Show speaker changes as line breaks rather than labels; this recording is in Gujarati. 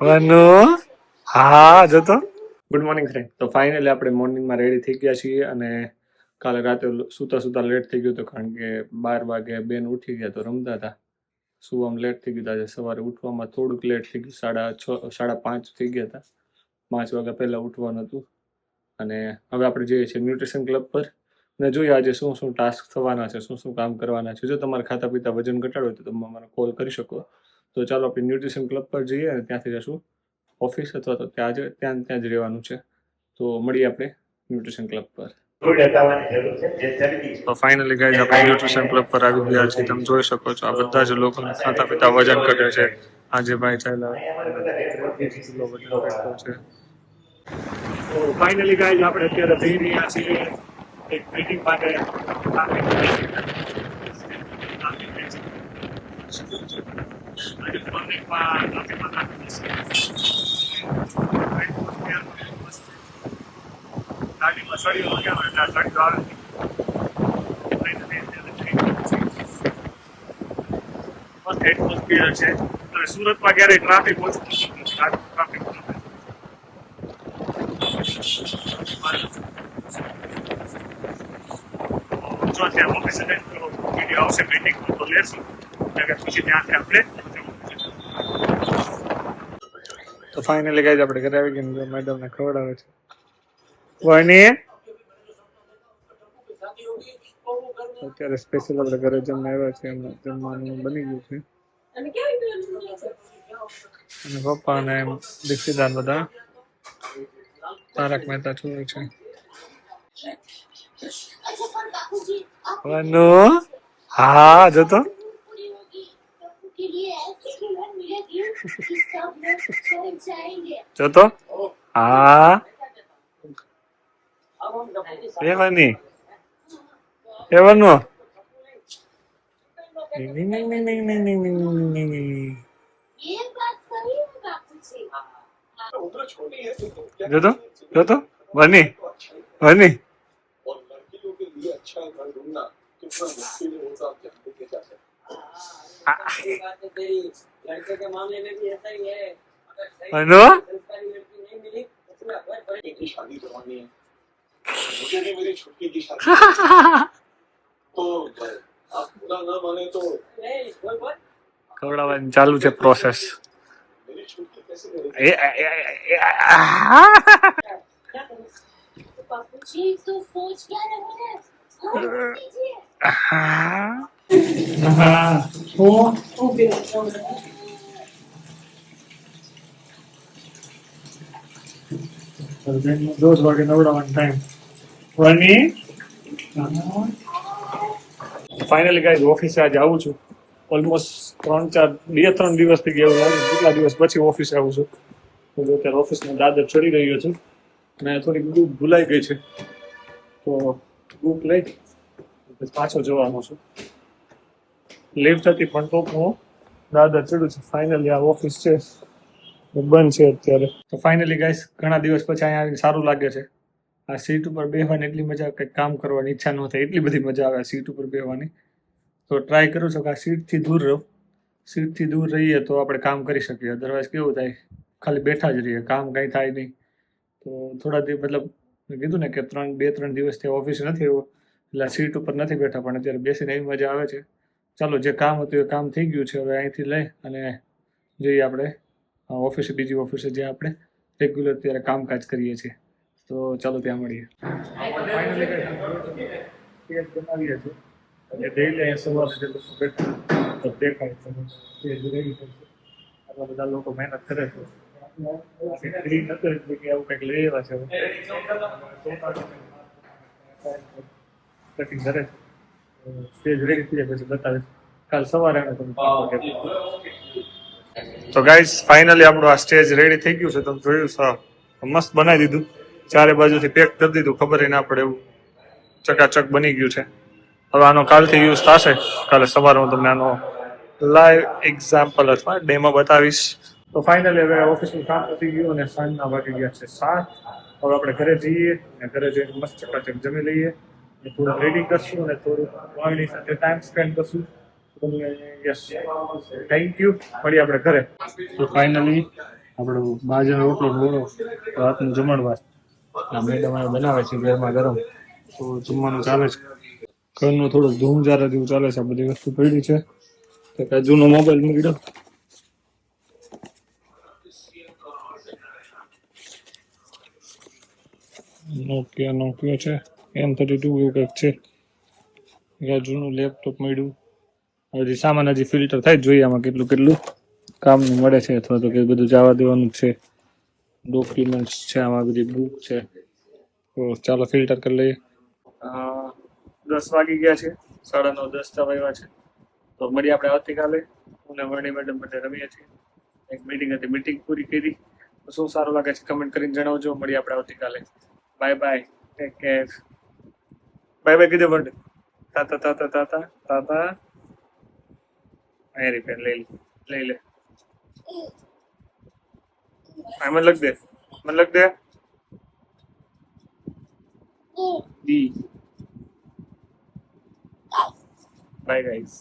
વનુ હા જતો. Good morning friend. તો ફાઇનલી આપણે મોર્નિંગમાં રેડી થઈ ગયા છીએ અને કાલે રાતે સૂતા સૂતા લેટ થઈ ગયું હતું કારણ કે 12 વાગે બેન ઉઠી ગયા તો રમતા હતા. સુવામાં લેટ થઈ ગયું. આજે સવારે ઉઠવામાં થોડુંક લેટ થઈ ગયું. 6:30 5:30 થઈ ગયા હતા. 5 વાગ્યા પહેલાં ઉઠવાનું હતું અને હવે આપણે જઈએ છીએ ન્યુટ્રિશન ક્લબ પર અને જોઈએ આજે શું શું ટાસ્ક થવાના છે, શું શું કામ કરવાના છે. જો તમારે ખાતા પીતા વજન ઘટાડવું હોય તો તમે મને કોલ કરી શકો. તો ચાલો આપણે ન્યુટ્રિશન ક્લબ પર જઈએ અને ત્યાંથી જશું ઓફિસ અથવા તો ત્યાં જ રહેવાનું છે. તો મળીએ આપણે ન્યુટ્રિશન ક્લબ પર. તો ફાઇનલી ગાઈઝ આપણે ન્યુટ્રિશન ક્લબ પર આવી ગયા છીએ. તમે જોઈ શકો છો આ બધા જ લોકો ખાતા પીતા વજન ઘટે છે. આજે ભાઈ ચાલ્યા કિલો વજન ઘટ્યો છે. તો ફાઇનલી ગાઈઝ આપણે અત્યારે જઈ રહ્યા છીએ એક મીટિંગ માટે. ગાડીમાં સળીઓ લગાવે એટલે સળીઓ આવે એટમોસ્ફિયર છે. અને સુરતમાં ક્યારેય ટ્રાફિક ઓછું ટ્રાફિક જો ત્યાં ઓફિસે વિડીયો આવશે મીટિંગ તો લેશું પછી ત્યાંથી આપણે. તો ફાઇનલી ગાઈઝ આપણે ઘરે આવી ગયા. મેડમને ખવડાવે છે વણી. અત્યારે સ્પેશિયલ આપણે ઘરે જમવા આવ્યા છે. જમવાનું બની ગયું છે અને પપ્પા અને દીક્ષિતાન બધા તારક મહેતા જોવે છે. વનુ હા જતો. જતો હા એ વની એ વનુ જતો જતો વની વની वनु ખવડાવવાની ચાલુ છે પ્રોસેસ. દોઢ વાગે નવડાવવાનો ટાઈમ. વની ફાઇનલી ગાઈઝ ઓફિસે આજે આવું છું. ઓલમોસ્ટ 2-3 દિવસથી ગયા એવું લાગે. કેટલા દિવસ પછી ઓફિસે આવું છું. હું અત્યારે ઓફિસમાં દાદર ચડી રહ્યો છું અને થોડીક બુક ભૂલાઈ ગઈ છે તો બુક લઈ પાછો જવાનો છું. લીવ થતી પણ તો હું દાદર ચડું છું. ફાઇનલી આ ઓફિસ છે બંધ છે અત્યારે. તો ફાઇનલી ગાઈસ ઘણા દિવસ પછી અહીંયા આવીને સારું લાગે છે. આ સીટ ઉપર બેસવાની એટલી મજા આવે, કંઈક કામ કરવાની ઈચ્છા ન થાય એટલી બધી મજા આવે આ સીટ ઉપર બેસવાની. તો ટ્રાય કરું છું કે આ સીટથી દૂર રહું. સીટથી દૂર રહીએ તો આપણે કામ કરી શકીએ. અદરવાઇઝ કેવું થાય ખાલી બેઠા જ રહીએ, કામ કંઈ થાય નહીં. તો થોડા દિવસ મતલબ મેં કીધું ને કે 2-3 દિવસથી ઓફિસ નથી આવ્યો એટલે સીટ ઉપર નથી બેઠા, પણ અત્યારે બેસીને એવી મજા આવે છે. ચાલો જે કામ હતું એ કામ થઈ ગયું છે. હવે અહીંથી લઈ અને જઈએ આપણે ઓફિસે, બીજી ઓફિસે જ્યાં આપણે રેગ્યુલર અત્યારે કામકાજ કરીએ છીએ. તો ચાલો ત્યાં મળીએ. ફાઇનલી બનાવીએ છીએ અને ડેઈલી અહીંયા સવારે જે લોકો બેઠા તો દેખાય છે રેડી થાય છે. આટલા બધા લોકો મહેનત કરે છે. ફ્રી નથી એટલે કે આવું કંઈક લઈ આવ્યા છે. કટિંગ કરે છે. સ્ટેજ રેડી થઈ જાય પછી બતાવે કાલ સવારે આવે તમે. તો ગાઈઝ ફાઇનલી આપણું આ સ્ટેજ રેડી થઈ ગયું છે. તમે જોયું છે મસ્ત બનાવી દીધું. ચારે બાજુથી પેક કરી દીધું, ખબર ના પડે એવું ચકાચક બની ગયું છે. હવે આનો કાલથી યુઝ થશે. કાલે સવારે હું તમને આનો લાઈવ એક્ઝામ્પલ અથવા ડેમો બતાવીશ. તો ફાઇનલી હવે ઓફિસનું કામ પતી ગયું અને સાંજના વાગી ગયા છે 7. હવે આપણે ઘરે જઈએ અને ઘરે જઈને મસ્ત ચકાચક જમી લઈએ, થોડું રીડિંગ કરશું અને થોડું વાણીની સાથે ટાઈમ સ્પેન્ડ કરશું. Yes thank you. મળીએ આપણે ઘરે. તો ફાઇનલી આપણો બાજરો રોટલો મોડો રાતનું જમણવાર આ મેડમ અહીં બનાવે છે ગરમા ગરમ તો જમવાનું ચાલે છે ઘરનું થોડું ધૂમ જારા જેવું ચાલે છે આ બધી વસ્તુ પડી છે તો કાંઈ જૂનો મોબાઈલ મૂકી નોકિયા છે M32 એવું કંઈક છે આ જૂનું લેપટોપ મળ્યું હજી સામાન હજી ફિલ્ટર થાય જ જોઈએ આમાં કેટલું કેટલું કામનું મળે છે અથવા તો કે બધું જવા દેવાનું છે ડોક્યુમેન્ટ્સ છે આમાં બધી બુક છે તો ચાલો ફિલ્ટર કરી લઈએ 10 વાગી ગયા છે 9:30 થવા આવ્યા છે તો મળીએ આપણે આવતીકાલે હું વર્ણી મેડમ માટે રમીએ છીએ એક મીટિંગ હતી મીટિંગ પૂરી કરી તો શું સારું લાગે છે કમેન્ટ કરીને જણાવજો મળીએ આપણે આવતીકાલે bye bye take care bye bye કીધું પણ તાતા તાતા તાતા તાતા અહીં પેન લઈ લે આ મને લખ દે ડી બાય ગાઈઝ